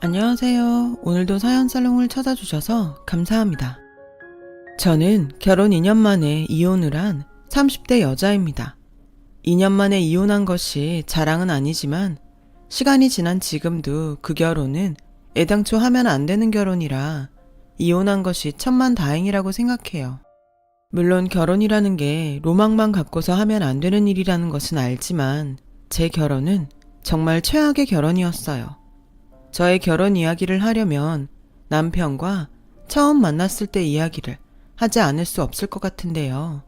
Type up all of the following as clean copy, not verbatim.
안녕하세요. 오늘도 사연살롱을 찾아주셔서 감사합니다. 저는 결혼 2년 만에 이혼을 한 30대 여자입니다. 2년 만에 이혼한 것이 자랑은 아니지만 시간이 지난 지금도 그 결혼은 애당초 하면 안 되는 결혼이라 이혼한 것이 천만다행이라고 생각해요. 물론 결혼이라는 게 로망만 갖고서 하면 안 되는 일이라는 것은 알지만 제 결혼은 정말 최악의 결혼이었어요. 저의 결혼 이야기를 하려면 남편과 처음 만났을 때 이야기를 하지 않을 수 없을 것 같은데요.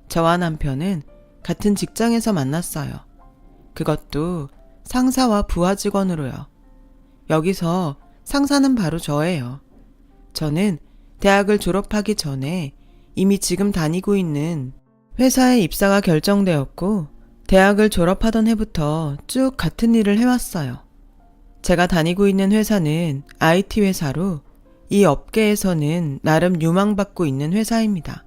저와 남편은 같은 직장에서 만났어요. 그것도 상사와 부하 직원으로요. 여기서 상사는 바로 저예요. 저는 대학을 졸업하기 전에 이미 지금 다니고 있는 회사에 입사가 결정되었고 대학을 졸업하던 해부터 쭉 같은 일을 해왔어요. 제가 다니고 있는 회사는 IT 회사로 이 업계에서는 나름 유망받고 있는 회사입니다.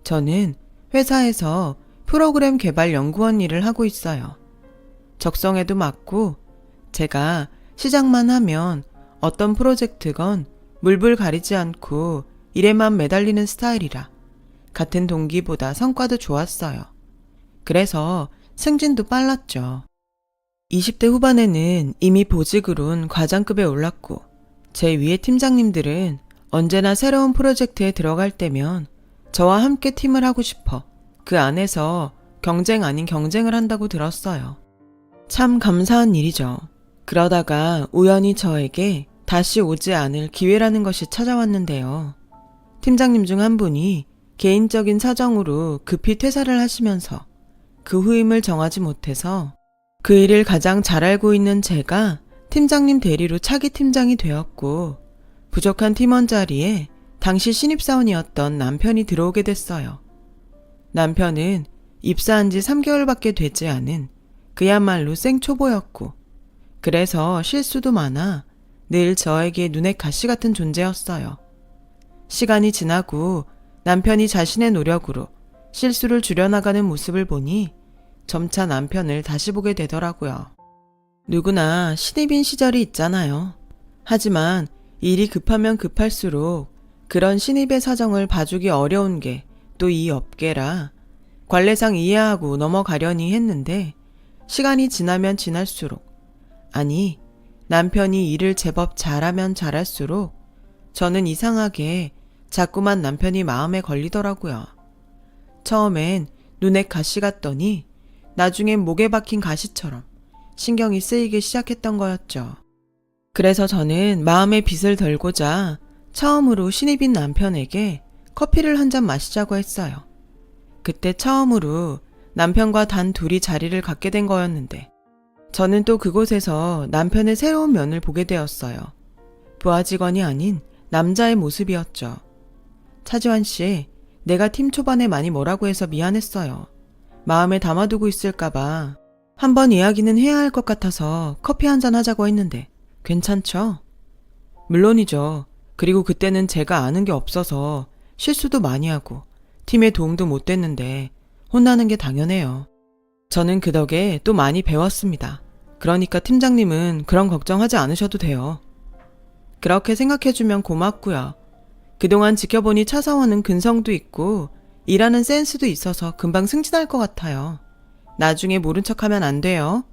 저는 회사에서 프로그램 개발 연구원 일을 하고 있어요. 적성에도 맞고 제가 시작만 하면 어떤 프로젝트건 물불 가리지 않고 일에만 매달리는 스타일이라 같은 동기보다 성과도 좋았어요. 그래서 승진도 빨랐죠. 20대 후반에는 이미 보직으론 과장급에 올랐고 제 위에 팀장님들은 언제나 새로운 프로젝트에 들어갈 때면 저와 함께 팀을 하고 싶어 그 안에서 경쟁 아닌 경쟁을 한다고 들었어요. 참 감사한 일이죠. 그러다가 우연히 저에게 다시 오지 않을 기회라는 것이 찾아왔는데요. 팀장님 중 한 분이 개인적인 사정으로 급히 퇴사를 하시면서 그 후임을 정하지 못해서 그 일을 가장 잘 알고 있는 제가 팀장님 대리로 차기 팀장이 되었고 부족한 팀원 자리에 당시 신입사원이었던 남편이 들어오게 됐어요. 남편은 입사한 지 3개월밖에 되지 않은 그야말로 생초보였고 그래서 실수도 많아 늘 저에게 눈에 가시 같은 존재였어요. 시간이 지나고 남편이 자신의 노력으로 실수를 줄여나가는 모습을 보니 점차 남편을 다시 보게 되더라고요. 누구나 신입인 시절이 있잖아요. 하지만 일이 급하면 급할수록 그런 신입의 사정을 봐주기 어려운 게 또 이 업계라 관례상 이해하고 넘어가려니 했는데 시간이 지나면 지날수록 아니 남편이 일을 제법 잘하면 잘할수록 저는 이상하게 자꾸만 남편이 마음에 걸리더라고요. 처음엔 눈에 가시 같더니 나중엔 목에 박힌 가시처럼 신경이 쓰이기 시작했던 거였죠. 그래서 저는 마음의 빚을 덜고자 처음으로 신입인 남편에게 커피를 한 잔 마시자고 했어요. 그때 처음으로 남편과 단 둘이 자리를 갖게 된 거였는데 저는 또 그곳에서 남편의 새로운 면을 보게 되었어요. 부하 직원이 아닌 남자의 모습이었죠. 차지환 씨, 내가 팀 초반에 많이 뭐라고 해서 미안했어요. 마음에 담아두고 있을까봐 한번 이야기는 해야 할 것 같아서 커피 한잔 하자고 했는데 괜찮죠? 물론이죠. 그리고 그때는 제가 아는 게 없어서 실수도 많이 하고 팀에 도움도 못 됐는데 혼나는 게 당연해요. 저는 그 덕에 또 많이 배웠습니다. 그러니까 팀장님은 그런 걱정하지 않으셔도 돼요. 그렇게 생각해주면 고맙고요. 그동안 지켜보니 차사원은 근성도 있고 일하는 센스도 있어서 금방 승진할 것 같아요. 나중에 모른 척하면 안 돼요.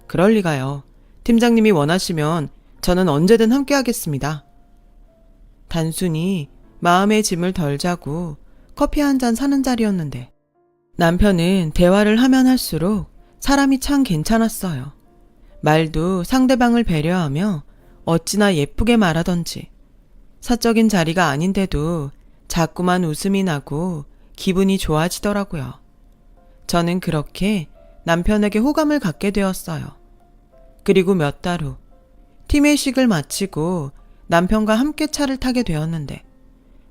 그럴 리가요. 팀장님이 원하시면 저는 언제든 함께 하겠습니다. 단순히 마음의 짐을 덜 자고 커피 한 잔 사는 자리였는데 남편은 대화를 하면 할수록 사람이 참 괜찮았어요. 말도 상대방을 배려하며 어찌나 예쁘게 말하던지 사적인 자리가 아닌데도 자꾸만 웃음이 나고 기분이 좋아지더라고요. 저는 그렇게 남편에게 호감을 갖게 되었어요. 그리고 몇 달 후 팀회식을 마치고 남편과 함께 차를 타게 되었는데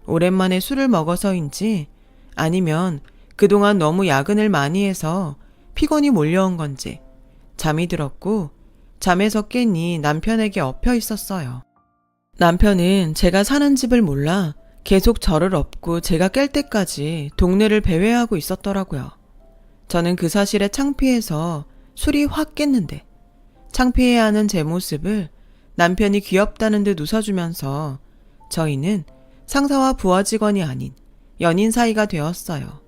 오랜만에 술을 먹어서인지 아니면 그동안 너무 야근을 많이 해서 피곤이 몰려온 건지 잠이 들었고 잠에서 깨니 남편에게 엎여 있었어요. 남편은 제가 사는 집을 몰라 계속 저를 업고 제가 깰 때까지 동네를 배회하고 있었더라고요. 저는 그 사실에 창피해서 술이 확 깼는데 창피해하는 제 모습을 남편이 귀엽다는 듯 웃어주면서 저희는 상사와 부하 직원이 아닌 연인 사이가 되었어요.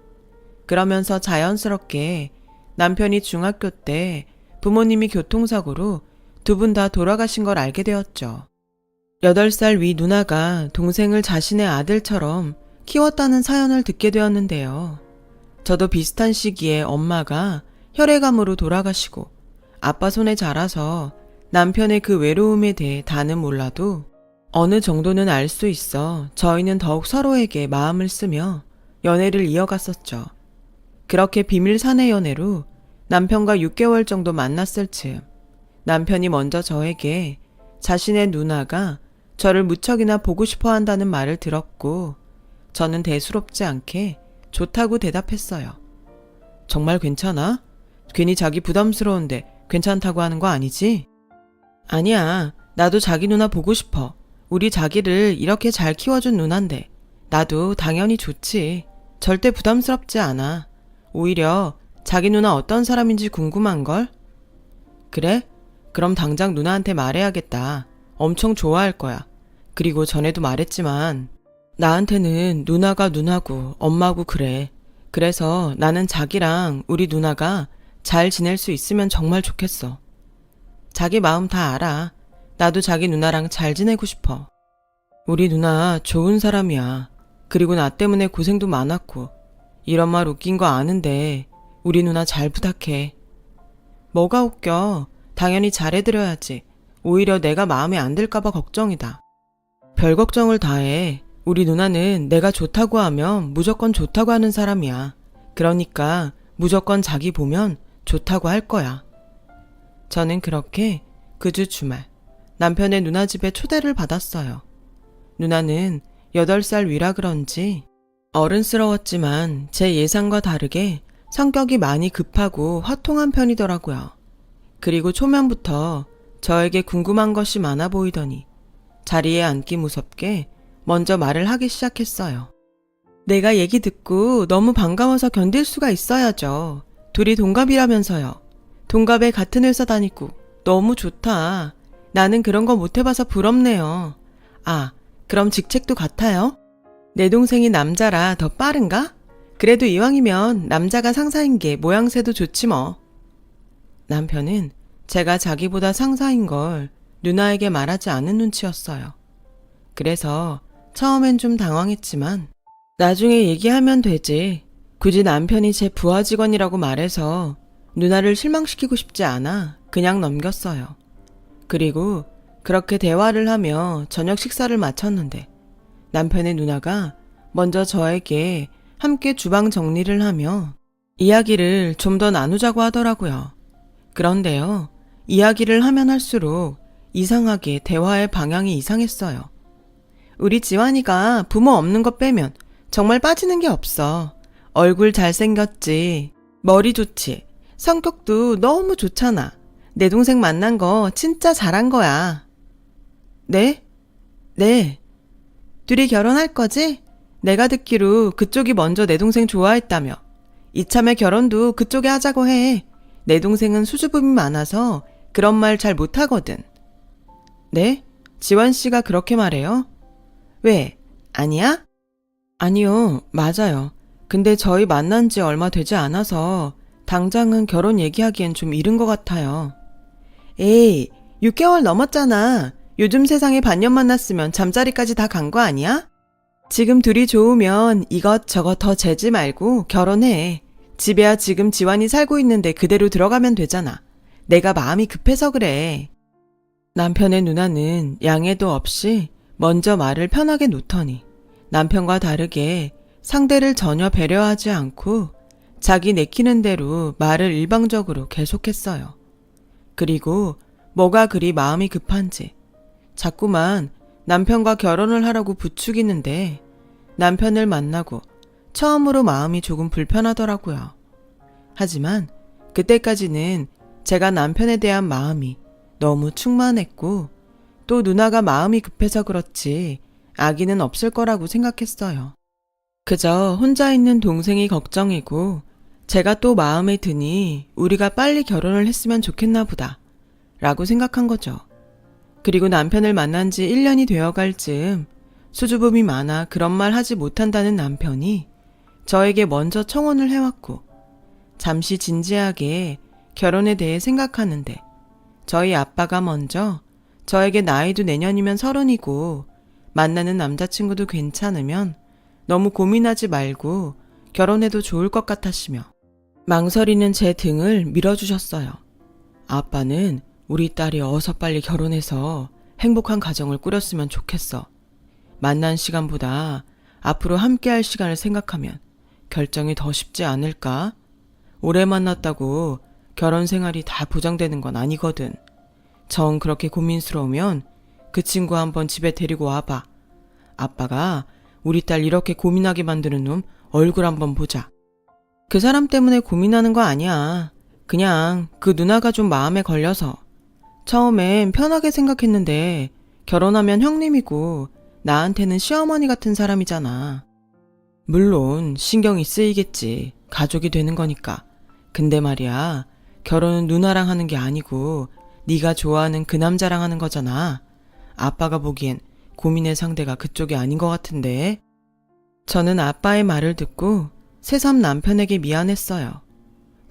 그러면서 자연스럽게 남편이 중학교 때 부모님이 교통사고로 두 분 다 돌아가신 걸 알게 되었죠. 8살 위 누나가 동생을 자신의 아들처럼 키웠다는 사연을 듣게 되었는데요. 저도 비슷한 시기에 엄마가 혈액암으로 돌아가시고 아빠 손에 자라서 남편의 그 외로움에 대해 다는 몰라도 어느 정도는 알 수 있어 저희는 더욱 서로에게 마음을 쓰며 연애를 이어갔었죠. 그렇게 비밀 사내 연애로 남편과 6개월 정도 만났을 즈음 남편이 먼저 저에게 자신의 누나가 저를 무척이나 보고 싶어 한다는 말을 들었고 저는 대수롭지 않게 좋다고 대답했어요. 정말 괜찮아? 괜히 자기 부담스러운데 괜찮다고 하는 거 아니지? 아니야. 나도 자기 누나 보고 싶어. 우리 자기를 이렇게 잘 키워준 누난데 나도 당연히 좋지. 절대 부담스럽지 않아. 오히려 자기 누나 어떤 사람인지 궁금한걸? 그래? 그럼 당장 누나한테 말해야겠다. 엄청 좋아할 거야. 그리고 전에도 말했지만 나한테는 누나가 누나고 엄마고 그래. 그래서 나는 자기랑 우리 누나가 잘 지낼 수 있으면 정말 좋겠어. 자기 마음 다 알아. 나도 자기 누나랑 잘 지내고 싶어. 우리 누나 좋은 사람이야. 그리고 나 때문에 고생도 많았고 이런 말 웃긴 거 아는데 우리 누나 잘 부탁해. 뭐가 웃겨. 당연히 잘해드려야지. 오히려 내가 마음에 안 들까봐 걱정이다. 별 걱정을 다 해. 우리 누나는 내가 좋다고 하면 무조건 좋다고 하는 사람이야. 그러니까 무조건 자기 보면 좋다고 할 거야. 저는 그렇게 그 주 주말 남편의 누나 집에 초대를 받았어요. 누나는 8살 위라 그런지 어른스러웠지만 제 예상과 다르게 성격이 많이 급하고 화통한 편이더라고요. 그리고 초면부터 저에게 궁금한 것이 많아 보이더니 자리에 앉기 무섭게 먼저 말을 하기 시작했어요. 내가 얘기 듣고 너무 반가워서 견딜 수가 있어야죠. 둘이 동갑이라면서요. 동갑에 같은 회사 다니고 너무 좋다. 나는 그런 거 못 해봐서 부럽네요. 아, 그럼 직책도 같아요? 내 동생이 남자라 더 빠른가? 그래도 이왕이면 남자가 상사인 게 모양새도 좋지 뭐. 남편은 제가 자기보다 상사인 걸 누나에게 말하지 않은 눈치였어요. 그래서 처음엔 좀 당황했지만 나중에 얘기하면 되지. 굳이 남편이 제 부하 직원이라고 말해서 누나를 실망시키고 싶지 않아 그냥 넘겼어요. 그리고 그렇게 대화를 하며 저녁 식사를 마쳤는데 남편의 누나가 먼저 저에게 함께 주방 정리를 하며 이야기를 좀 더 나누자고 하더라고요. 그런데요, 이야기를 하면 할수록 이상하게 대화의 방향이 이상했어요. 우리 지환이가 부모 없는 거 빼면 정말 빠지는 게 없어. 얼굴 잘생겼지, 머리 좋지, 성격도 너무 좋잖아. 내 동생 만난 거 진짜 잘한 거야. 네? 네. 둘이 결혼할 거지? 내가 듣기로 그쪽이 먼저 내 동생 좋아했다며. 이참에 결혼도 그쪽에 하자고 해. 내 동생은 수줍음이 많아서 그런 말 잘 못하거든. 네? 지환 씨가 그렇게 말해요? 왜? 아니야? 아니요, 맞아요. 근데 저희 만난 지 얼마 되지 않아서 당장은 결혼 얘기하기엔 좀 이른 것 같아요. 에이, 6개월 넘었잖아. 요즘 세상에 반년 만났으면 잠자리까지 다 간 거 아니야? 지금 둘이 좋으면 이것저것 더 재지 말고 결혼해. 집에야 지금 지환이 살고 있는데 그대로 들어가면 되잖아. 내가 마음이 급해서 그래. 남편의 누나는 양해도 없이 먼저 말을 편하게 놓더니 남편과 다르게 상대를 전혀 배려하지 않고 자기 내키는 대로 말을 일방적으로 계속했어요. 그리고 뭐가 그리 마음이 급한지 자꾸만 남편과 결혼을 하라고 부추기는데 남편을 만나고 처음으로 마음이 조금 불편하더라고요. 하지만 그때까지는 제가 남편에 대한 마음이 너무 충만했고 또 누나가 마음이 급해서 그렇지 악의는 없을 거라고 생각했어요. 그저 혼자 있는 동생이 걱정이고 제가 또 마음에 드니 우리가 빨리 결혼을 했으면 좋겠나 보다 라고 생각한 거죠. 그리고 남편을 만난 지 1년이 되어갈 즈음 수줍음이 많아 그런 말 하지 못한다는 남편이 저에게 먼저 청혼을 해왔고 잠시 진지하게 결혼에 대해 생각하는데 저희 아빠가 먼저 저에게 나이도 내년이면 30이고 만나는 남자친구도 괜찮으면 너무 고민하지 말고 결혼해도 좋을 것 같았으며 망설이는 제 등을 밀어주셨어요. 아빠는 우리 딸이 어서 빨리 결혼해서 행복한 가정을 꾸렸으면 좋겠어. 만난 시간보다 앞으로 함께할 시간을 생각하면 결정이 더 쉽지 않을까? 오래 만났다고 결혼 생활이 다 보장되는 건 아니거든. 정 그렇게 고민스러우면 그 친구 한번 집에 데리고 와봐. 아빠가 우리 딸 이렇게 고민하게 만드는 놈 얼굴 한번 보자. 그 사람 때문에 고민하는 거 아니야. 그냥 그 누나가 좀 마음에 걸려서. 처음엔 편하게 생각했는데 결혼하면 형님이고 나한테는 시어머니 같은 사람이잖아. 물론 신경이 쓰이겠지. 가족이 되는 거니까. 근데 말이야, 결혼은 누나랑 하는 게 아니고 네가 좋아하는 그 남자랑 하는 거잖아. 아빠가 보기엔 고민의 상대가 그쪽이 아닌 것 같은데. 저는 아빠의 말을 듣고 새삼 남편에게 미안했어요.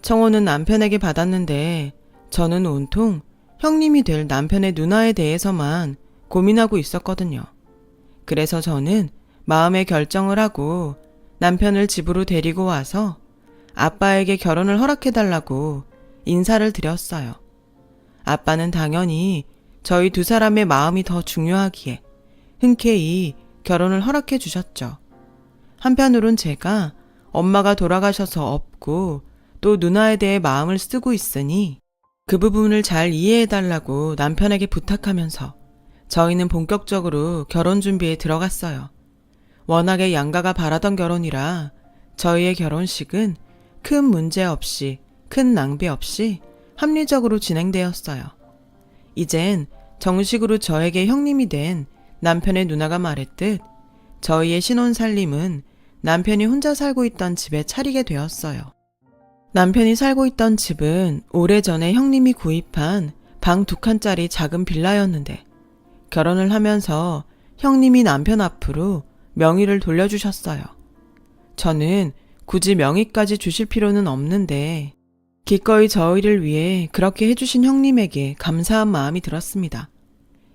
청혼은 남편에게 받았는데 저는 온통 형님이 될 남편의 누나에 대해서만 고민하고 있었거든요. 그래서 저는 마음의 결정을 하고 남편을 집으로 데리고 와서 아빠에게 결혼을 허락해달라고 인사를 드렸어요. 아빠는 당연히 저희 두 사람의 마음이 더 중요하기에 흔쾌히 결혼을 허락해 주셨죠. 한편으론 제가 엄마가 돌아가셔서 없고 또 누나에 대해 마음을 쓰고 있으니 그 부분을 잘 이해해달라고 남편에게 부탁하면서 저희는 본격적으로 결혼 준비에 들어갔어요. 워낙에 양가가 바라던 결혼이라 저희의 결혼식은 큰 문제 없이, 큰 낭비 없이 합리적으로 진행되었어요. 이젠 정식으로 저에게 형님이 된 남편의 누나가 말했듯 저희의 신혼살림은 남편이 혼자 살고 있던 집에 차리게 되었어요. 남편이 살고 있던 집은 오래전에 형님이 구입한 방 2칸짜리 작은 빌라였는데 결혼을 하면서 형님이 남편 앞으로 명의를 돌려주셨어요. 저는 굳이 명의까지 주실 필요는 없는데 기꺼이 저희를 위해 그렇게 해주신 형님에게 감사한 마음이 들었습니다.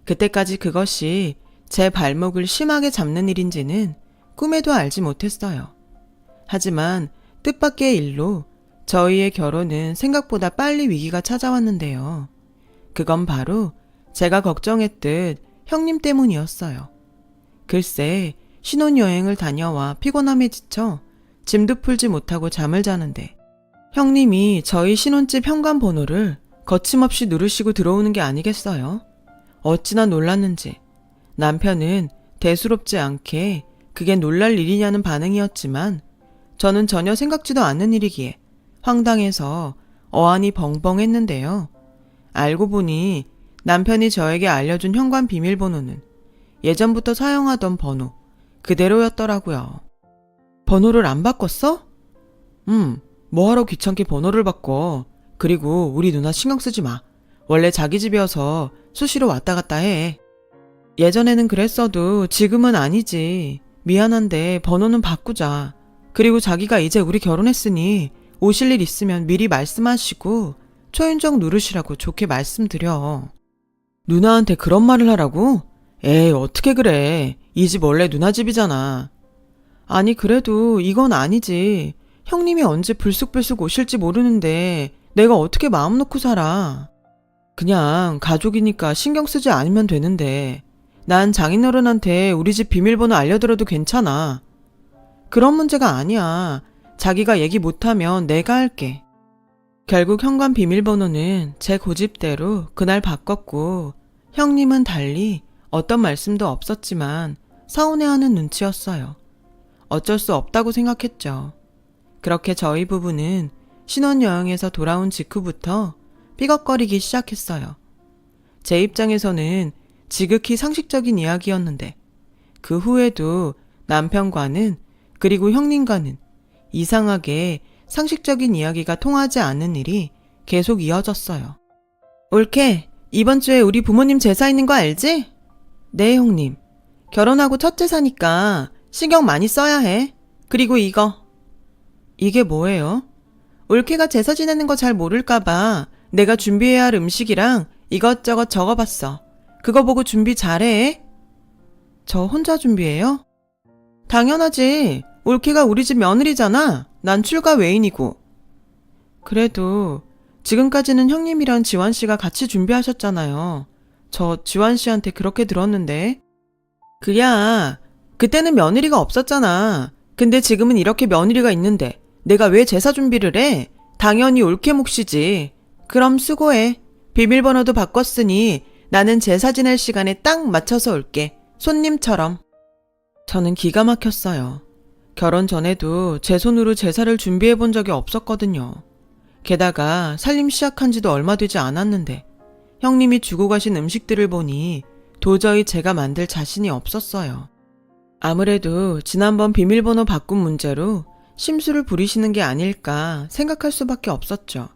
그때까지 그것이 제 발목을 심하게 잡는 일인지는 꿈에도 알지 못했어요. 하지만 뜻밖의 일로 저희의 결혼은 생각보다 빨리 위기가 찾아왔는데요. 그건 바로 제가 걱정했듯 형님 때문이었어요. 글쎄, 신혼여행을 다녀와 피곤함에 지쳐 짐도 풀지 못하고 잠을 자는데 형님이 저희 신혼집 현관번호를 거침없이 누르시고 들어오는 게 아니겠어요? 어찌나 놀랐는지 남편은 대수롭지 않게 그게 놀랄 일이냐는 반응이었지만 저는 전혀 생각지도 않는 일이기에 황당해서 어안이 벙벙했는데요. 알고 보니 남편이 저에게 알려준 현관 비밀번호는 예전부터 사용하던 번호 그대로였더라고요. 번호를 안 바꿨어? 뭐하러 귀찮게 번호를 바꿔. 그리고 우리 누나 신경 쓰지 마. 원래 자기 집이어서 수시로 왔다 갔다 해. 예전에는 그랬어도 지금은 아니지. 미안한데 번호는 바꾸자. 그리고 자기가 이제 우리 결혼했으니 오실 일 있으면 미리 말씀하시고 초인종 누르시라고 좋게 말씀드려. 누나한테 그런 말을 하라고? 에이, 어떻게 그래. 이 집 원래 누나 집이잖아. 아니, 그래도 이건 아니지. 형님이 언제 불쑥불쑥 오실지 모르는데 내가 어떻게 마음 놓고 살아. 그냥 가족이니까 신경 쓰지 않으면 되는데 난 장인어른한테 우리 집 비밀번호 알려드려도 괜찮아. 그런 문제가 아니야. 자기가 얘기 못하면 내가 할게. 결국 현관 비밀번호는 제 고집대로 그날 바꿨고 형님은 달리 어떤 말씀도 없었지만 서운해하는 눈치였어요. 어쩔 수 없다고 생각했죠. 그렇게 저희 부부는 신혼여행에서 돌아온 직후부터 삐걱거리기 시작했어요. 제 입장에서는 지극히 상식적인 이야기였는데 그 후에도 남편과는 그리고 형님과는 이상하게 상식적인 이야기가 통하지 않는 일이 계속 이어졌어요. 옳게 이번 주에 우리 부모님 제사 있는 거 알지? 네, 형님. 결혼하고 첫 제사니까 신경 많이 써야 해. 그리고 이거. 이게 뭐예요? 올케가 제사 지내는 거 잘 모를까봐 내가 준비해야 할 음식이랑 이것저것 적어봤어. 그거 보고 준비 잘해. 저 혼자 준비해요? 당연하지. 올케가 우리 집 며느리잖아. 난 출가 외인이고. 그래도 지금까지는 형님이랑 지환 씨가 같이 준비하셨잖아요. 저 지환 씨한테 그렇게 들었는데. 그야, 그때는 며느리가 없었잖아. 근데 지금은 이렇게 며느리가 있는데 내가 왜 제사 준비를 해? 당연히 올케 몫이지. 그럼 수고해. 비밀번호도 바꿨으니 나는 제사 지낼 시간에 딱 맞춰서 올게. 손님처럼. 저는 기가 막혔어요. 결혼 전에도 제 손으로 제사를 준비해 본 적이 없었거든요. 게다가 살림 시작한 지도 얼마 되지 않았는데 형님이 주고 가신 음식들을 보니 도저히 제가 만들 자신이 없었어요. 아무래도 지난번 비밀번호 바꾼 문제로 심술을 부리시는 게 아닐까 생각할 수밖에 없었죠.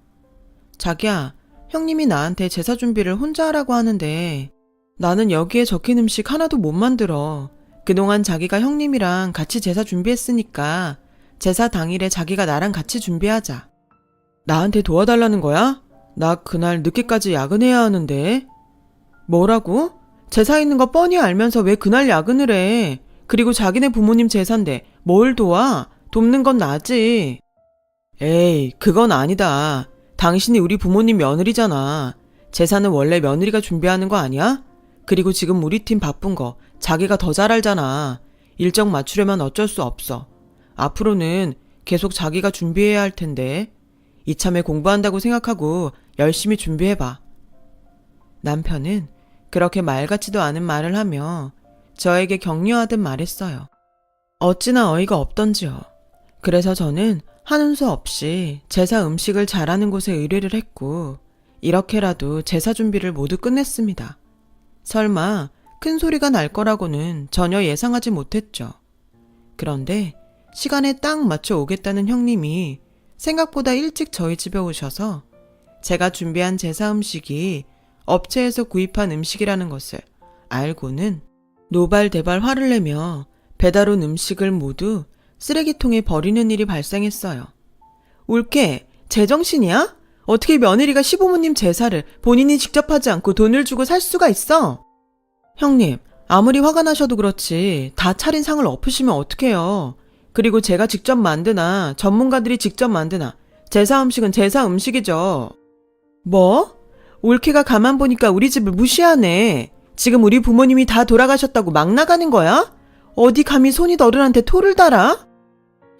자기야, 형님이 나한테 제사 준비를 혼자 하라고 하는데 나는 여기에 적힌 음식 하나도 못 만들어. 그동안 자기가 형님이랑 같이 제사 준비했으니까 제사 당일에 자기가 나랑 같이 준비하자. 나한테 도와달라는 거야? 나 그날 늦게까지 야근해야 하는데. 뭐라고? 제사 있는 거 뻔히 알면서 왜 그날 야근을 해? 그리고 자기네 부모님 제사인데 뭘 도와? 돕는 건 나지. 에이, 그건 아니다. 당신이 우리 부모님 며느리잖아. 제사는 원래 며느리가 준비하는 거 아니야? 그리고 지금 우리 팀 바쁜 거 자기가 더 잘 알잖아. 일정 맞추려면 어쩔 수 없어. 앞으로는 계속 자기가 준비해야 할 텐데 이참에 공부한다고 생각하고 열심히 준비해봐. 남편은 그렇게 말 같지도 않은 말을 하며 저에게 격려하듯 말했어요. 어찌나 어이가 없던지요. 그래서 저는 하는 수 없이 제사 음식을 잘하는 곳에 의뢰를 했고 이렇게라도 제사 준비를 모두 끝냈습니다. 설마 큰 소리가 날 거라고는 전혀 예상하지 못했죠. 그런데 시간에 딱 맞춰 오겠다는 형님이 생각보다 일찍 저희 집에 오셔서 제가 준비한 제사 음식이 업체에서 구입한 음식이라는 것을 알고는 노발대발 화를 내며 배달 온 음식을 모두 쓰레기통에 버리는 일이 발생했어요. 올케, 제정신이야? 어떻게 며느리가 시부모님 제사를 본인이 직접 하지 않고 돈을 주고 살 수가 있어? 형님, 아무리 화가 나셔도 그렇지 다 차린 상을 엎으시면 어떡해요. 그리고 제가 직접 만드나 전문가들이 직접 만드나 제사 음식은 제사 음식이죠. 뭐? 올케가 가만 보니까 우리 집을 무시하네. 지금 우리 부모님이 다 돌아가셨다고 막 나가는 거야? 어디 감히 손이 어른한테 토를 달아?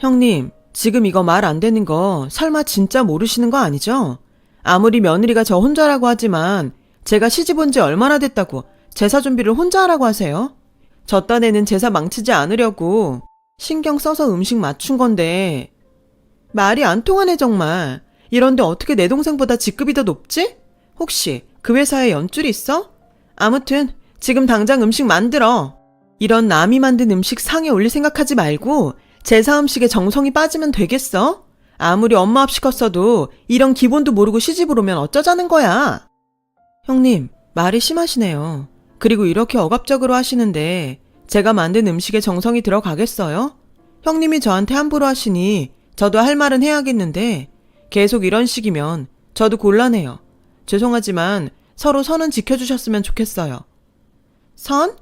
형님, 지금 이거 말 안 되는 거 설마 진짜 모르시는 거 아니죠? 아무리 며느리가 저 혼자라고 하지만 제가 시집 온 지 얼마나 됐다고 제사 준비를 혼자 하라고 하세요? 저 딴에는 제사 망치지 않으려고 신경 써서 음식 맞춘 건데 말이 안 통하네 정말. 이런데 어떻게 내 동생보다 직급이 더 높지? 혹시 그 회사에 연줄이 있어? 아무튼 지금 당장 음식 만들어. 이런 남이 만든 음식 상에 올릴 생각하지 말고 제사 음식에 정성이 빠지면 되겠어? 아무리 엄마 없이 컸어도 이런 기본도 모르고 시집을 오면 어쩌자는 거야? 형님, 말이 심하시네요. 그리고 이렇게 억압적으로 하시는데 제가 만든 음식에 정성이 들어가겠어요? 형님이 저한테 함부로 하시니 저도 할 말은 해야겠는데 계속 이런 식이면 저도 곤란해요. 죄송하지만 서로 선은 지켜주셨으면 좋겠어요. 선?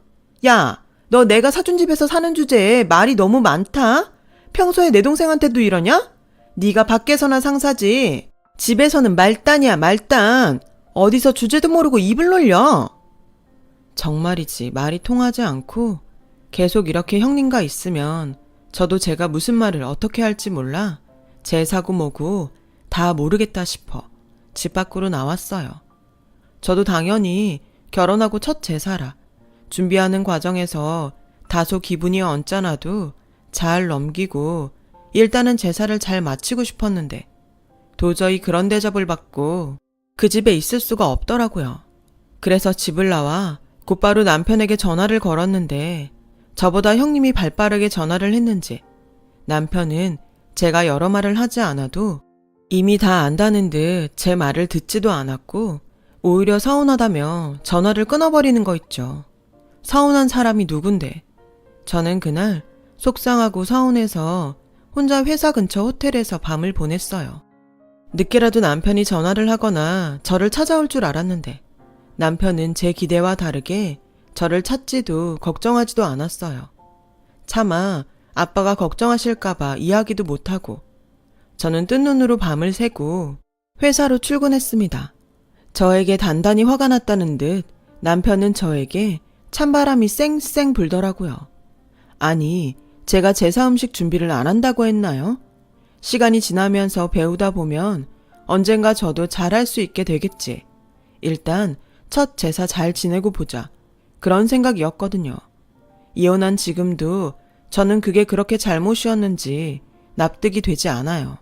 야, 너 내가 사준 집에서 사는 주제에 말이 너무 많다? 평소에 내 동생한테도 이러냐? 네가 밖에서나 상사지. 집에서는 말단이야, 말단. 어디서 주제도 모르고 입을 놀려. 정말이지 말이 통하지 않고 계속 이렇게 형님과 있으면 저도 제가 무슨 말을 어떻게 할지 몰라 제 사고 뭐고 다 모르겠다 싶어 집 밖으로 나왔어요. 저도 당연히 결혼하고 첫 제사라 준비하는 과정에서 다소 기분이 언짢아도 잘 넘기고 일단은 제사를 잘 마치고 싶었는데 도저히 그런 대접을 받고 그 집에 있을 수가 없더라고요. 그래서 집을 나와 곧바로 남편에게 전화를 걸었는데 저보다 형님이 발빠르게 전화를 했는지 남편은 제가 여러 말을 하지 않아도 이미 다 안다는 듯 제 말을 듣지도 않았고 오히려 서운하다며 전화를 끊어버리는 거 있죠. 서운한 사람이 누군데. 저는 그날 속상하고 서운해서 혼자 회사 근처 호텔에서 밤을 보냈어요. 늦게라도 남편이 전화를 하거나 저를 찾아올 줄 알았는데 남편은 제 기대와 다르게 저를 찾지도 걱정하지도 않았어요. 차마 아빠가 걱정하실까봐 이야기도 못하고 저는 뜬 눈으로 밤을 새고 회사로 출근했습니다. 저에게 단단히 화가 났다는 듯 남편은 저에게 찬바람이 쌩쌩 불더라고요. 아니, 제가 제사 음식 준비를 안 한다고 했나요? 시간이 지나면서 배우다 보면 언젠가 저도 잘할 수 있게 되겠지. 일단 첫 제사 잘 지내고 보자. 그런 생각이었거든요. 이혼한 지금도 저는 그게 그렇게 잘못이었는지 납득이 되지 않아요.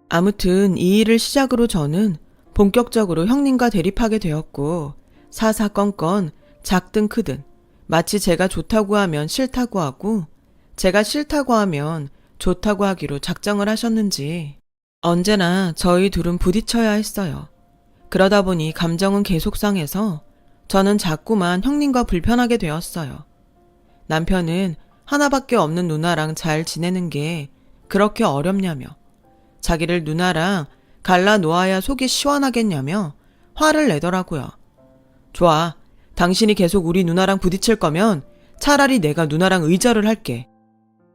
아무튼 이 일을 시작으로 저는 본격적으로 형님과 대립하게 되었고 사사건건 작든 크든 마치 제가 좋다고 하면 싫다고 하고 제가 싫다고 하면 좋다고 하기로 작정을 하셨는지 언제나 저희 둘은 부딪혀야 했어요. 그러다 보니 감정은 계속 상해서 저는 자꾸만 형님과 불편하게 되었어요. 남편은 하나밖에 없는 누나랑 잘 지내는 게 그렇게 어렵냐며 자기를 누나랑 갈라 놓아야 속이 시원하겠냐며 화를 내더라고요. 좋아. 당신이 계속 우리 누나랑 부딪힐 거면 차라리 내가 누나랑 의절을 할게.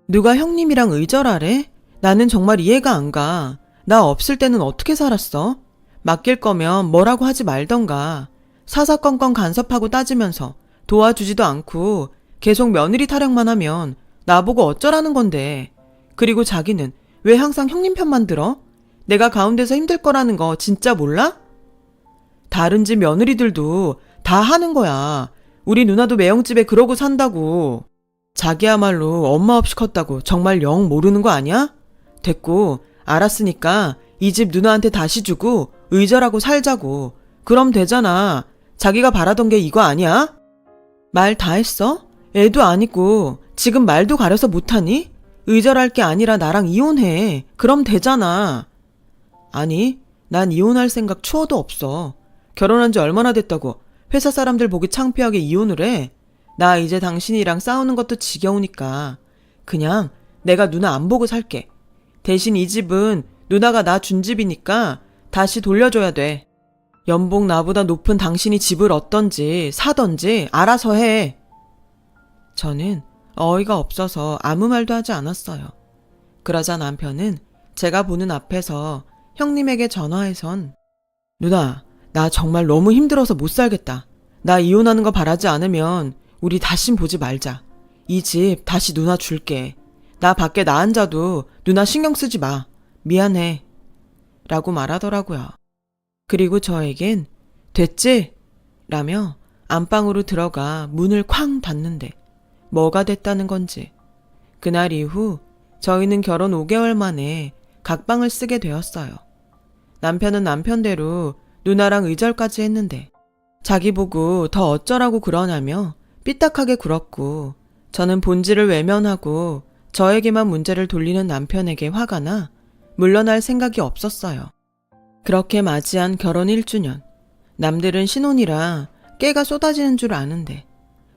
누가 형님이랑 의절하래? 나는 정말 이해가 안 가. 나 없을 때는 어떻게 살았어? 맡길 거면 뭐라고 하지 말던가. 사사건건 간섭하고 따지면서 도와주지도 않고 계속 며느리 타령만 하면 나보고 어쩌라는 건데. 그리고 자기는 왜 항상 형님 편만 들어? 내가 가운데서 힘들 거라는 거 진짜 몰라? 다른 집 며느리들도 다 하는 거야. 우리 누나도 매형집에 그러고 산다고. 자기야말로 엄마 없이 컸다고 정말 영 모르는 거 아니야? 됐고, 알았으니까 이 집 누나한테 다시 주고 의절하고 살자고. 그럼 되잖아. 자기가 바라던 게 이거 아니야? 말 다 했어? 애도 아니고 지금 말도 가려서 못하니? 의절할 게 아니라 나랑 이혼해. 그럼 되잖아. 아니, 난 이혼할 생각 추워도 없어. 결혼한 지 얼마나 됐다고 회사 사람들 보기 창피하게 이혼을 해. 나 이제 당신이랑 싸우는 것도 지겨우니까 그냥 내가 누나 안 보고 살게. 대신 이 집은 누나가 나 준 집이니까 다시 돌려줘야 돼. 연봉 나보다 높은 당신이 집을 얻던지 사던지 알아서 해. 저는 어이가 없어서 아무 말도 하지 않았어요. 그러자 남편은 제가 보는 앞에서 형님에게 전화해선 누나, 나 정말 너무 힘들어서 못 살겠다. 나 이혼하는 거 바라지 않으면 우리 다신 보지 말자. 이 집 다시 누나 줄게. 나 밖에 나 앉아도 누나 신경 쓰지 마. 미안해. 라고 말하더라고요. 그리고 저에겐 됐지? 라며 안방으로 들어가 문을 쾅 닫는데 뭐가 됐다는 건지. 그날 이후 저희는 결혼 5개월 만에 각방을 쓰게 되었어요. 남편은 남편대로 누나랑 의절까지 했는데 자기 보고 더 어쩌라고 그러냐며 삐딱하게 굴었고 저는 본질을 외면하고 저에게만 문제를 돌리는 남편에게 화가 나 물러날 생각이 없었어요. 그렇게 맞이한 결혼 1주년. 남들은 신혼이라 깨가 쏟아지는 줄 아는데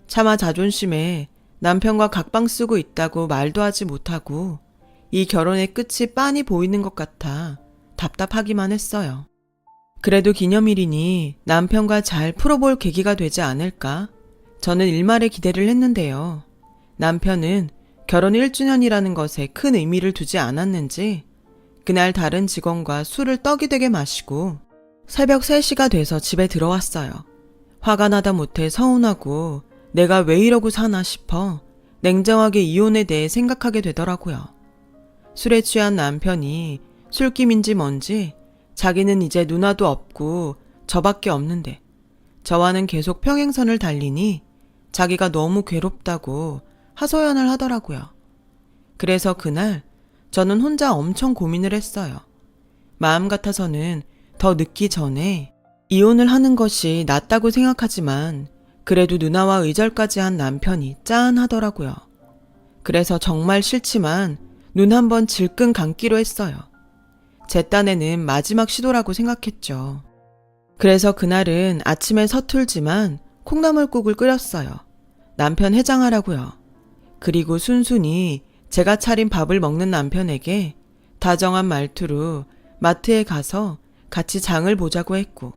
차마 자존심에 남편과 각방 쓰고 있다고 말도 하지 못하고 이 결혼의 끝이 빤히 보이는 것 같아 답답하기만 했어요. 그래도 기념일이니 남편과 잘 풀어볼 계기가 되지 않을까? 저는 일말의 기대를 했는데요. 남편은 결혼 1주년이라는 것에 큰 의미를 두지 않았는지 그날 다른 직원과 술을 떡이 되게 마시고 새벽 3시가 돼서 집에 들어왔어요. 화가 나다 못해 서운하고 내가 왜 이러고 사나 싶어 냉정하게 이혼에 대해 생각하게 되더라고요. 술에 취한 남편이 술김인지 뭔지 자기는 이제 누나도 없고 저밖에 없는데 저와는 계속 평행선을 달리니 자기가 너무 괴롭다고 하소연을 하더라고요. 그래서 그날 저는 혼자 엄청 고민을 했어요. 마음 같아서는 더 늦기 전에 이혼을 하는 것이 낫다고 생각하지만 그래도 누나와 의절까지 한 남편이 짠하더라고요. 그래서 정말 싫지만 눈 한번 질끈 감기로 했어요. 제 딴에는 마지막 시도라고 생각했죠. 그래서 그날은 아침에 서툴지만 콩나물국을 끓였어요. 남편 해장하라고요. 그리고 순순히 제가 차린 밥을 먹는 남편에게 다정한 말투로 마트에 가서 같이 장을 보자고 했고,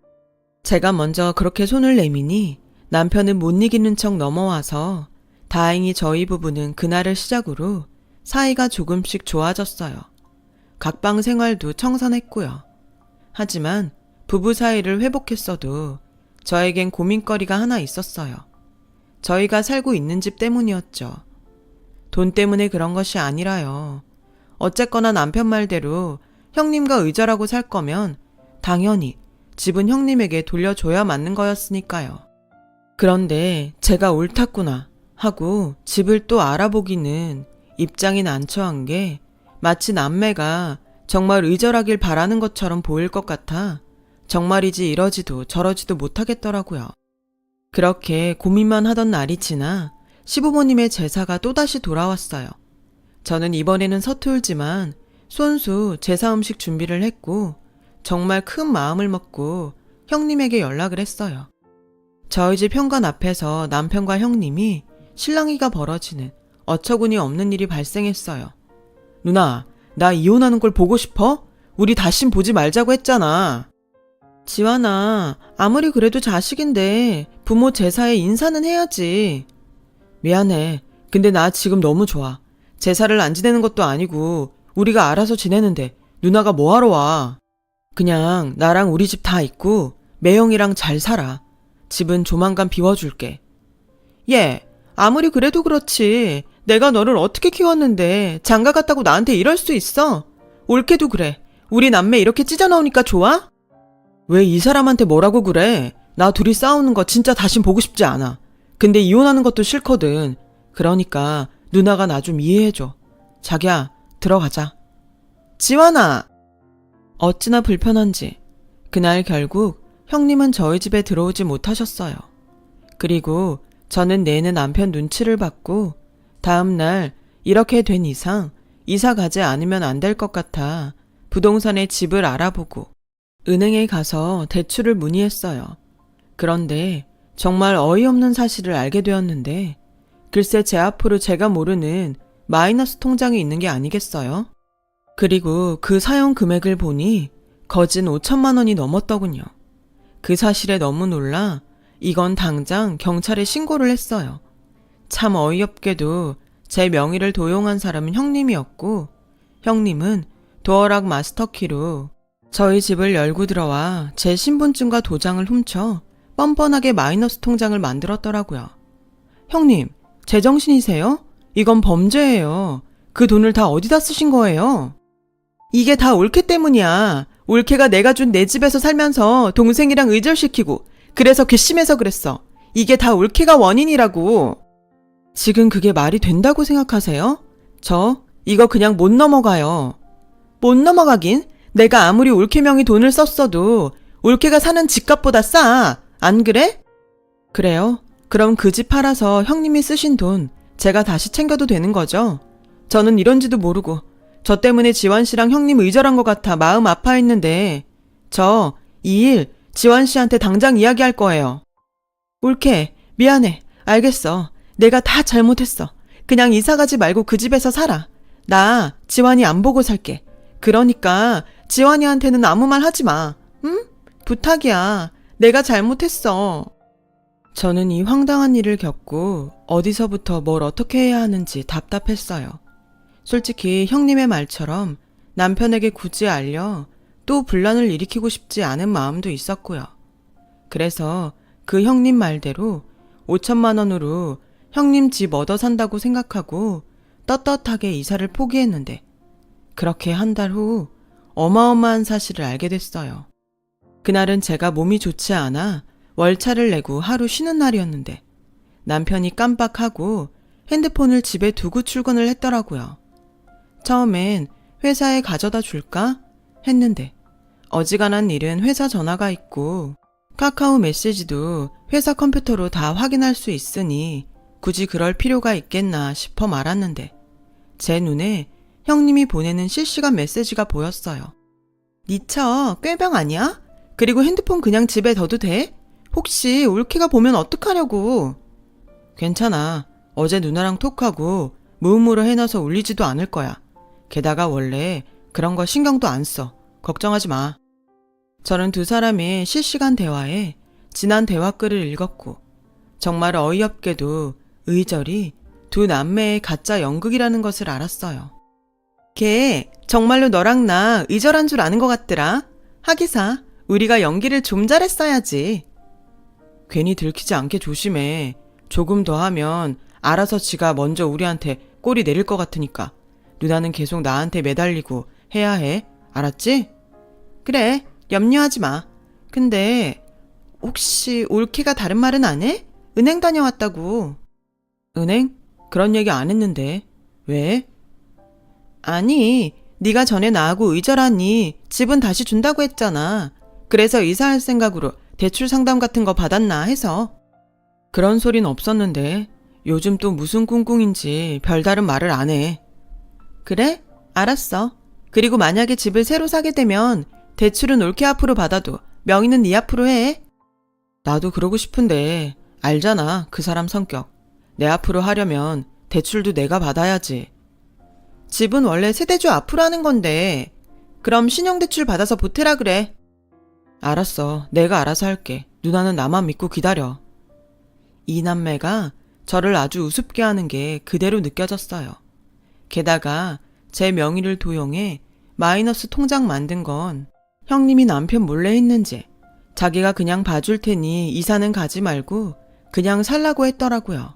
제가 먼저 그렇게 손을 내미니 남편은 못 이기는 척 넘어와서 다행히 저희 부부는 그날을 시작으로 사이가 조금씩 좋아졌어요. 각방 생활도 청산했고요. 하지만 부부 사이를 회복했어도 저에겐 고민거리가 하나 있었어요. 저희가 살고 있는 집 때문이었죠. 돈 때문에 그런 것이 아니라요. 어쨌거나 남편 말대로 형님과 의절하고 살 거면 당연히 집은 형님에게 돌려줘야 맞는 거였으니까요. 그런데 제가 옳았구나 하고 집을 또 알아보기는 입장이 난처한 게 마치 남매가 정말 의절하길 바라는 것처럼 보일 것 같아 정말이지 이러지도 저러지도 못하겠더라고요. 그렇게 고민만 하던 날이 지나 시부모님의 제사가 또다시 돌아왔어요. 저는 이번에는 서툴지만 손수 제사 음식 준비를 했고 정말 큰 마음을 먹고 형님에게 연락을 했어요. 저희 집 현관 앞에서 남편과 형님이 실랑이가 벌어지는 어처구니 없는 일이 발생했어요. 누나, 나 이혼하는 걸 보고 싶어? 우리 다신 보지 말자고 했잖아. 지환아, 아무리 그래도 자식인데 부모 제사에 인사는 해야지. 미안해. 근데 나 지금 너무 좋아. 제사를 안 지내는 것도 아니고 우리가 알아서 지내는데 누나가 뭐하러 와. 그냥 나랑 우리 집 다 있고 매형이랑 잘 살아. 집은 조만간 비워줄게. 얘, 아무리 그래도 그렇지. 내가 너를 어떻게 키웠는데 장가 갔다고 나한테 이럴 수 있어? 옳게도 그래. 우리 남매 이렇게 찢어나오니까 좋아? 왜 이 사람한테 뭐라고 그래? 나 둘이 싸우는 거 진짜 다신 보고 싶지 않아. 근데 이혼하는 것도 싫거든. 그러니까 누나가 나 좀 이해해줘. 자기야, 들어가자. 지환아! 어찌나 불편한지 그날 결국 형님은 저희 집에 들어오지 못하셨어요. 그리고 저는 내내 남편 눈치를 받고 다음날 이렇게 된 이상 이사 가지 않으면 안 될 것 같아 부동산에 집을 알아보고 은행에 가서 대출을 문의했어요. 그런데 정말 어이없는 사실을 알게 되었는데 글쎄 제 앞으로 제가 모르는 마이너스 통장이 있는 게 아니겠어요? 그리고 그 사용 금액을 보니 거진 5천만 원이 넘었더군요. 그 사실에 너무 놀라 이건 당장 경찰에 신고를 했어요. 참 어이없게도 제 명의를 도용한 사람은 형님이었고 형님은 도어락 마스터키로 저희 집을 열고 들어와 제 신분증과 도장을 훔쳐 뻔뻔하게 마이너스 통장을 만들었더라고요. 형님, 제정신이세요? 이건 범죄예요. 그 돈을 다 어디다 쓰신 거예요? 이게 다 올케 때문이야. 올케가 내가 준 내 집에서 살면서 동생이랑 의절시키고 그래서 괘씸해서 그랬어. 이게 다 올케가 원인이라고. 지금 그게 말이 된다고 생각하세요? 저 이거 그냥 못 넘어가요. 못 넘어가긴? 내가 아무리 올케 명의 돈을 썼어도 올케가 사는 집값보다 싸. 안 그래? 그래요? 그럼 그 집 팔아서 형님이 쓰신 돈 제가 다시 챙겨도 되는 거죠? 저는 이런지도 모르고 저 때문에 지환 씨랑 형님 의절한 것 같아 마음 아파했는데 저 이 일 지환 씨한테 당장 이야기할 거예요. 올케, 미안해. 알겠어. 내가 다 잘못했어. 그냥 이사 가지 말고 그 집에서 살아. 나 지환이 안 보고 살게. 그러니까 지환이한테는 아무 말 하지 마. 응? 부탁이야. 내가 잘못했어. 저는 이 황당한 일을 겪고 어디서부터 뭘 어떻게 해야 하는지 답답했어요. 솔직히 형님의 말처럼 남편에게 굳이 알려 또 분란을 일으키고 싶지 않은 마음도 있었고요. 그래서 그 형님 말대로 5천만 원으로 형님 집 얻어 산다고 생각하고 떳떳하게 이사를 포기했는데 그렇게 한 달 후 어마어마한 사실을 알게 됐어요. 그날은 제가 몸이 좋지 않아 월차를 내고 하루 쉬는 날이었는데 남편이 깜빡하고 핸드폰을 집에 두고 출근을 했더라고요. 처음엔 회사에 가져다 줄까? 했는데 어지간한 일은 회사 전화가 있고 카카오 메시지도 회사 컴퓨터로 다 확인할 수 있으니 굳이 그럴 필요가 있겠나 싶어 말았는데 제 눈에 형님이 보내는 실시간 메시지가 보였어요. 니 처 꾀병 아니야? 그리고 핸드폰 그냥 집에 둬도 돼? 혹시 올케가 보면 어떡하려고. 괜찮아. 어제 누나랑 톡하고 무음으로 해놔서 울리지도 않을 거야. 게다가 원래 그런 거 신경도 안 써. 걱정하지 마. 저는 두 사람의 실시간 대화에 지난 대화글을 읽었고 정말 어이없게도 의절이 두 남매의 가짜 연극이라는 것을 알았어요. 걔 정말로 너랑 나 의절한 줄 아는 것 같더라. 하기사 우리가 연기를 좀 잘했어야지. 괜히 들키지 않게 조심해. 조금 더 하면 알아서 지가 먼저 우리한테 꼬리 내릴 것 같으니까 누나는 계속 나한테 매달리고 해야 해. 알았지? 그래, 염려하지 마. 근데 혹시 올케가 다른 말은 안 해? 은행 다녀왔다고. 은행? 그런 얘기 안 했는데. 왜? 아니, 네가 전에 나하고 의절하니 집은 다시 준다고 했잖아. 그래서 이사할 생각으로 대출 상담 같은 거 받았나 해서. 그런 소린 없었는데 요즘 또 무슨 꿍꿍인지 별다른 말을 안 해. 그래? 알았어. 그리고 만약에 집을 새로 사게 되면 대출은 올케 앞으로 받아도 명의는 네 앞으로 해. 나도 그러고 싶은데 알잖아, 그 사람 성격. 내 앞으로 하려면 대출도 내가 받아야지. 집은 원래 세대주 앞으로 하는 건데 그럼 신용대출 받아서 보태라 그래. 알았어. 내가 알아서 할게. 누나는 나만 믿고 기다려. 이 남매가 저를 아주 우습게 하는 게 그대로 느껴졌어요. 게다가 제 명의를 도용해 마이너스 통장 만든 건 형님이 남편 몰래 했는지 자기가 그냥 봐줄 테니 이사는 가지 말고 그냥 살라고 했더라고요.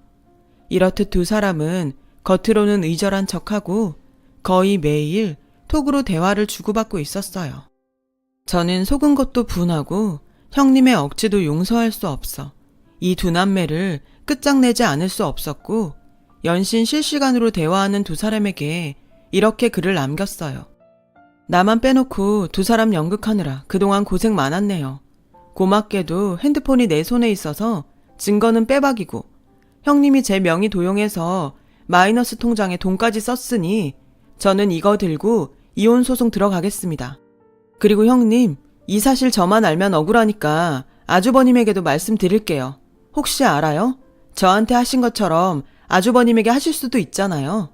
이렇듯 두 사람은 겉으로는 의절한 척하고 거의 매일 톡으로 대화를 주고받고 있었어요. 저는 속은 것도 분하고 형님의 억지도 용서할 수 없어 이 두 남매를 끝장내지 않을 수 없었고 연신 실시간으로 대화하는 두 사람에게 이렇게 글을 남겼어요. 나만 빼놓고 두 사람 연극하느라 그동안 고생 많았네요. 고맙게도 핸드폰이 내 손에 있어서 증거는 빼박이고 형님이 제 명의 도용해서 마이너스 통장에 돈까지 썼으니 저는 이거 들고 이혼 소송 들어가겠습니다. 그리고 형님, 이 사실 저만 알면 억울하니까 아주버님에게도 말씀드릴게요. 혹시 알아요? 저한테 하신 것처럼 아주버님에게 하실 수도 있잖아요.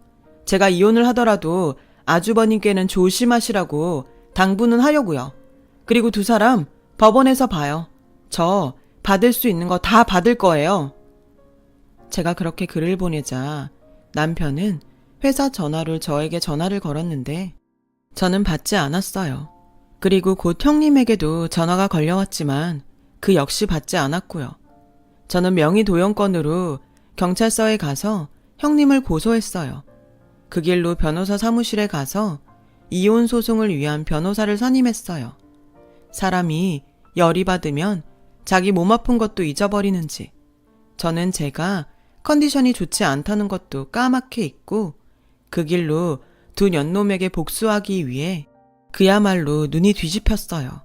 제가 이혼을 하더라도 아주버님께는 조심하시라고 당부는 하려고요. 그리고 두 사람 법원에서 봐요. 저 받을 수 있는 거 다 받을 거예요. 제가 그렇게 글을 보내자 남편은 회사 전화로 저에게 전화를 걸었는데 저는 받지 않았어요. 그리고 곧 형님에게도 전화가 걸려왔지만 그 역시 받지 않았고요. 저는 명의 도용건으로 경찰서에 가서 형님을 고소했어요. 그 길로 변호사 사무실에 가서 이혼 소송을 위한 변호사를 선임했어요. 사람이 열이 받으면 자기 몸 아픈 것도 잊어버리는지 저는 제가 컨디션이 좋지 않다는 것도 까맣게 잊고 그 길로 두 년놈에게 복수하기 위해 그야말로 눈이 뒤집혔어요.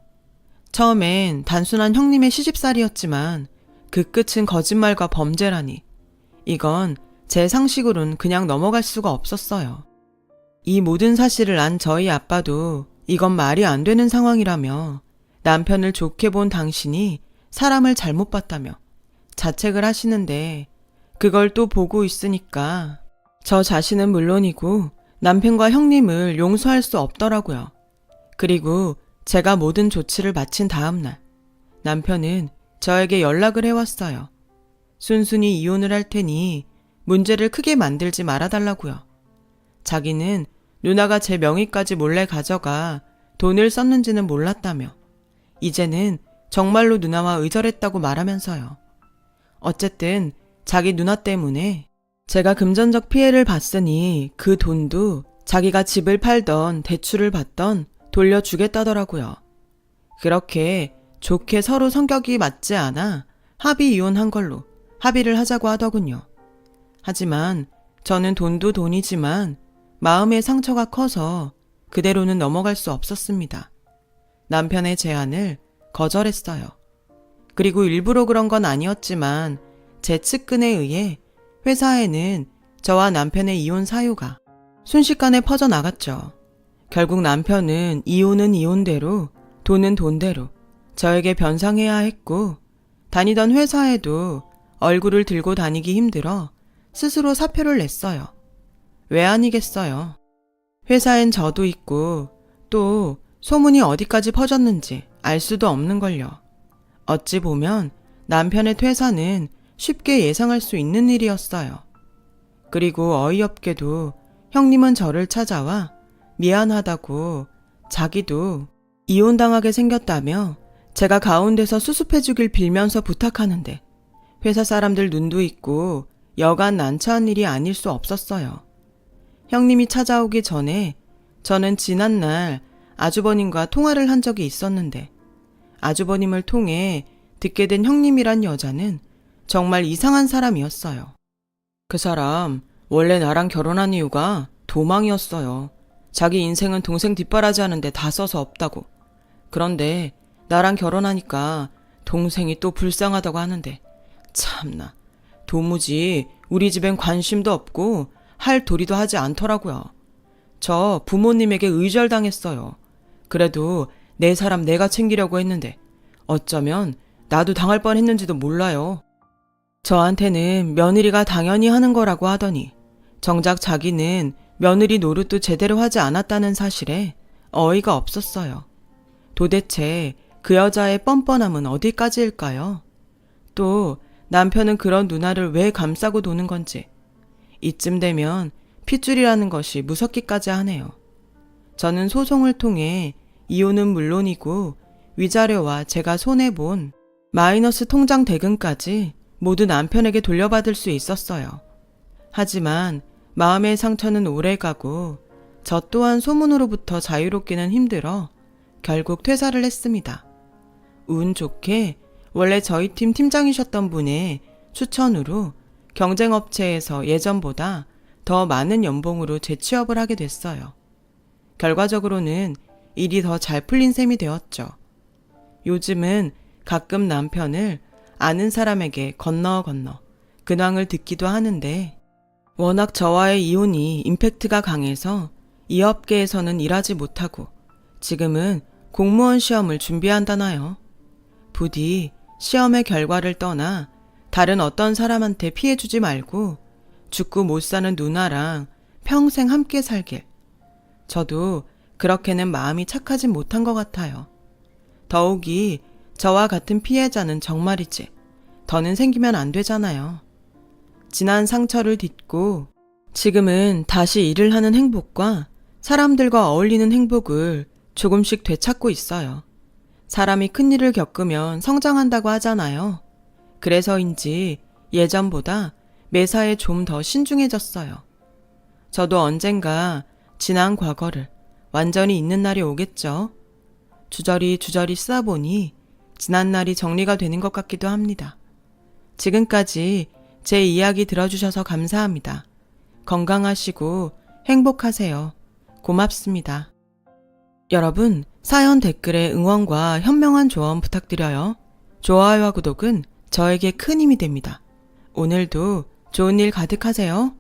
처음엔 단순한 형님의 시집살이였지만 그 끝은 거짓말과 범죄라니 이건 제 상식으론 그냥 넘어갈 수가 없었어요. 이 모든 사실을 안 저희 아빠도 이건 말이 안 되는 상황이라며 남편을 좋게 본 당신이 사람을 잘못 봤다며 자책을 하시는데 그걸 또 보고 있으니까 저 자신은 물론이고 남편과 형님을 용서할 수 없더라고요. 그리고 제가 모든 조치를 마친 다음날 남편은 저에게 연락을 해왔어요. 순순히 이혼을 할 테니 문제를 크게 만들지 말아달라고요. 자기는 누나가 제 명의까지 몰래 가져가 돈을 썼는지는 몰랐다며 이제는 정말로 누나와 의절했다고 말하면서요. 어쨌든 자기 누나 때문에 제가 금전적 피해를 봤으니 그 돈도 자기가 집을 팔던 대출을 받던 돌려주겠다더라고요. 그렇게 좋게 서로 성격이 맞지 않아 합의 이혼한 걸로 합의를 하자고 하더군요. 하지만 저는 돈도 돈이지만 마음의 상처가 커서 그대로는 넘어갈 수 없었습니다. 남편의 제안을 거절했어요. 그리고 일부러 그런 건 아니었지만 제 측근에 의해 회사에는 저와 남편의 이혼 사유가 순식간에 퍼져나갔죠. 결국 남편은 이혼은 이혼대로, 돈은 돈대로, 저에게 변상해야 했고, 다니던 회사에도 얼굴을 들고 다니기 힘들어 스스로 사표를 냈어요. 왜 아니겠어요. 회사엔 저도 있고 또 소문이 어디까지 퍼졌는지 알 수도 없는걸요. 어찌 보면 남편의 퇴사는 쉽게 예상할 수 있는 일이었어요. 그리고 어이없게도 형님은 저를 찾아와 미안하다고 자기도 이혼당하게 생겼다며 제가 가운데서 수습해주길 빌면서 부탁하는데 회사 사람들 눈도 있고 여간 난처한 일이 아닐 수 없었어요. 형님이 찾아오기 전에 저는 지난날 아주버님과 통화를 한 적이 있었는데 아주버님을 통해 듣게 된 형님이란 여자는 정말 이상한 사람이었어요. 그 사람 원래 나랑 결혼한 이유가 도망이었어요. 자기 인생은 동생 뒷바라지 하는데 다 써서 없다고. 그런데 나랑 결혼하니까 동생이 또 불쌍하다고 하는데 참나 도무지 우리 집엔 관심도 없고 할 도리도 하지 않더라고요. 저 부모님에게 의절당했어요. 그래도 내 사람 내가 챙기려고 했는데 어쩌면 나도 당할 뻔했는지도 몰라요. 저한테는 며느리가 당연히 하는 거라고 하더니 정작 자기는 며느리 노릇도 제대로 하지 않았다는 사실에 어이가 없었어요. 도대체 그 여자의 뻔뻔함은 어디까지일까요? 또 남편은 그런 누나를 왜 감싸고 도는 건지 이쯤 되면 핏줄이라는 것이 무섭기까지 하네요. 저는 소송을 통해 이혼은 물론이고 위자료와 제가 손해본 마이너스 통장 대금까지 모두 남편에게 돌려받을 수 있었어요. 하지만 마음의 상처는 오래가고 저 또한 소문으로부터 자유롭기는 힘들어 결국 퇴사를 했습니다. 운 좋게 원래 저희 팀 팀장이셨던 분의 추천으로 경쟁업체에서 예전보다 더 많은 연봉으로 재취업을 하게 됐어요. 결과적으로는 일이 더 잘 풀린 셈이 되었죠. 요즘은 가끔 남편을 아는 사람에게 건너 근황을 듣기도 하는데 워낙 저와의 이혼이 임팩트가 강해서 이 업계에서는 일하지 못하고 지금은 공무원 시험을 준비한다나요. 부디 시험의 결과를 떠나 다른 어떤 사람한테 피해주지 말고 죽고 못 사는 누나랑 평생 함께 살길. 저도 그렇게는 마음이 착하지 못한 것 같아요. 더욱이 저와 같은 피해자는 정말이지 더는 생기면 안 되잖아요. 지난 상처를 딛고 지금은 다시 일을 하는 행복과 사람들과 어울리는 행복을 조금씩 되찾고 있어요. 사람이 큰일을 겪으면 성장한다고 하잖아요. 그래서인지 예전보다 매사에 좀 더 신중해졌어요. 저도 언젠가 지난 과거를 완전히 잊는 날이 오겠죠. 주저리 쓰다 보니 지난 날이 정리가 되는 것 같기도 합니다. 지금까지 제 이야기 들어주셔서 감사합니다. 건강하시고 행복하세요. 고맙습니다. 여러분, 사연 댓글에 응원과 현명한 조언 부탁드려요. 좋아요와 구독은 저에게 큰 힘이 됩니다. 오늘도 좋은 일 가득하세요.